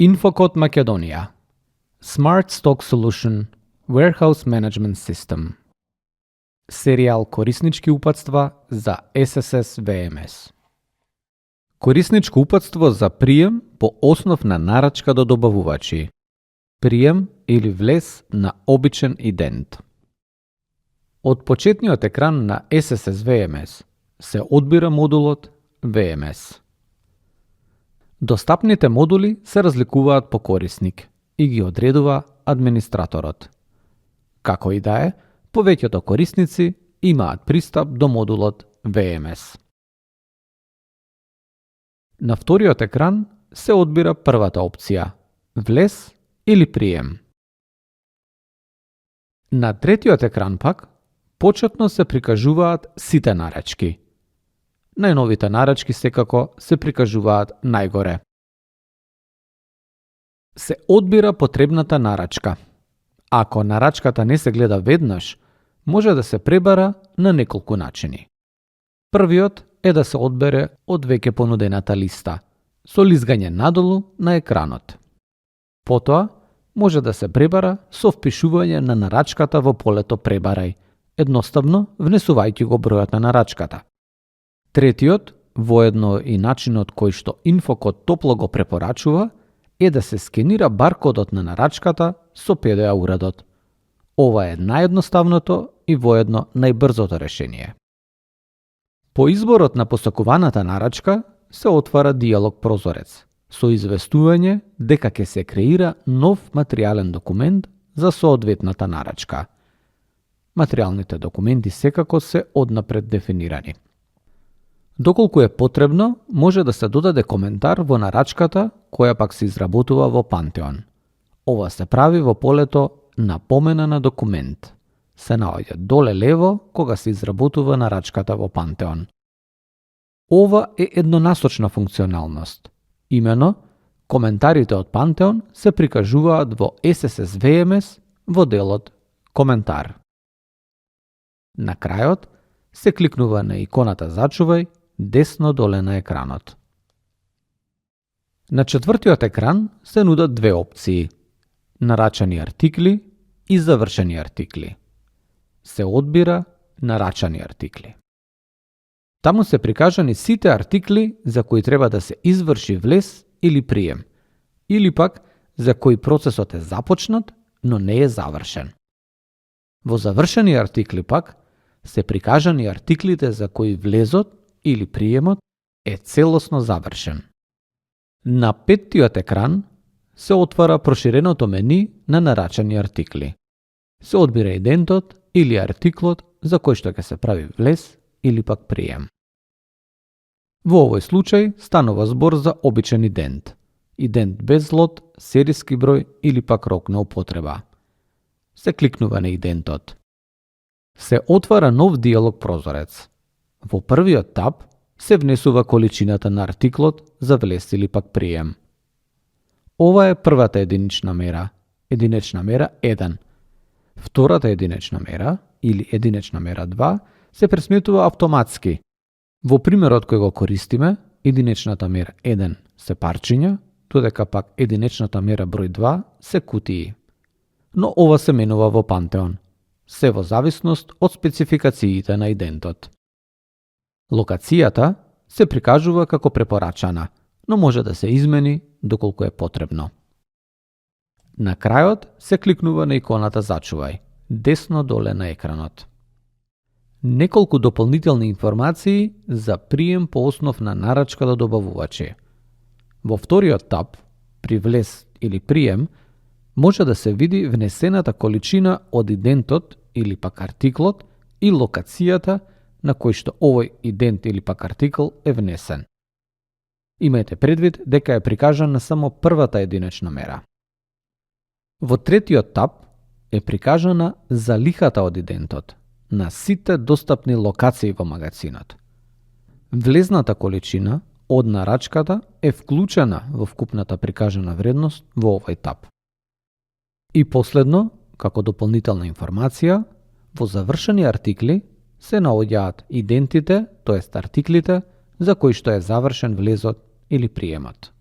Infocode Македонија. Smart Stock Solution Warehouse Management System. Серијал кориснички упатства за SSS VMS. Корисничко упатство за прием по основ на нарачка до добавувачи. Прием или влез на обичен идент. Од почетниот екран на SSS VMS се одбира модулот VMS. Достапните модули се разликуваат по корисник и ги одредува администраторот. Како и да е, повеќето корисници имаат пристап до модулот VMS. На вториот екран се одбира првата опција – влез или прием. На третиот екран пак, почетно се прикажуваат сите нарачки. Најновите нарачки секако се прикажуваат најгоре. Се одбира потребната нарачка. Ако нарачката не се гледа веднаш, може да се пребара на неколку начини. Првиот е да се одбере од веќе понудената листа, со лизгање надолу на екранот. Потоа, може да се пребара со впишување на нарачката во полето Пребарај, едноставно внесувајќи го бројот на нарачката. Третиот, воедно и начинот кој што Инфокод топло го препорачува, е да се скенира баркодот на нарачката со PDA уредот. Ова е наједноставното и воедно најбрзото решение. По изборот на посакуваната нарачка се отвара диалог прозорец со известување дека ќе се креира нов материјален документ за соодветната нарачка. Материјалните документи секако се однапред дефинирани. Доколку е потребно, може да се додаде коментар во нарачката која пак се изработува во Пантеон. Ова се прави во полето Напомена на документ. Се наоѓа доле лево кога се изработува нарачката во Пантеон. Ова е еднонасочна функционалност. Имено, коментарите од Пантеон се прикажуваат во SSS VMS во делот Коментар. На крајот се кликнува на иконата Зачувај десно доле на екранот. На четвртиот екран се нудат две опции – нарачани артикли и завршени артикли. Се одбира нарачани артикли. Таму се прикажани сите артикли за кои треба да се изврши влез или прием, или пак за кои процесот е започнат, но не е завршен. Во завршени артикли пак се прикажани артиклите за кои влезот или приемот е целосно завршен. На петтиот екран се отвара проширеното мени на нарачани артикли. Се одбира идентот или артиклот за кој што ќе се прави влез или пак прием. Во овој случај станува збор за обичен идент. Идент без лот, серијски број или пак рок на употреба. Се кликнува на идентот. Се отвара нов диалог прозорец. Во првиот таб се внесува количината на артиклот за влез или пак прием. Ова е првата единична мера 1. Втората единична мера или единична мера 2 се пресметува автоматски. Во примерот кој го користиме, единичната мера 1 се парчиња, додека пак единичната мера број 2 се кутии. Но ова се менува во Пантеон, се во зависност од спецификациите на идентот. Локацијата се прикажува како препорачана, но може да се измени доколку е потребно. На крајот се кликнува на иконата Зачувај, десно доле на екранот. Неколку дополнителни информации за прием по основ на нарачка до добавувачи. Во вториот таб, при влез или прием, може да се види внесената количина од идентот или пак артиклот и локацијата на кој што овој идент или пак артикл е внесен. Имајте предвид дека е прикажана само првата единична мера. Во третиот таб е прикажана залихата од идентот на сите достапни локации во магазинот. Влезната количина од нарачката е вклучена во вкупната прикажана вредност во овој таб. И последно, како дополнителна информација, во завршени артикли се наоѓаат идентите, тоест артиклите, за кои што е завршен влезот или приемот.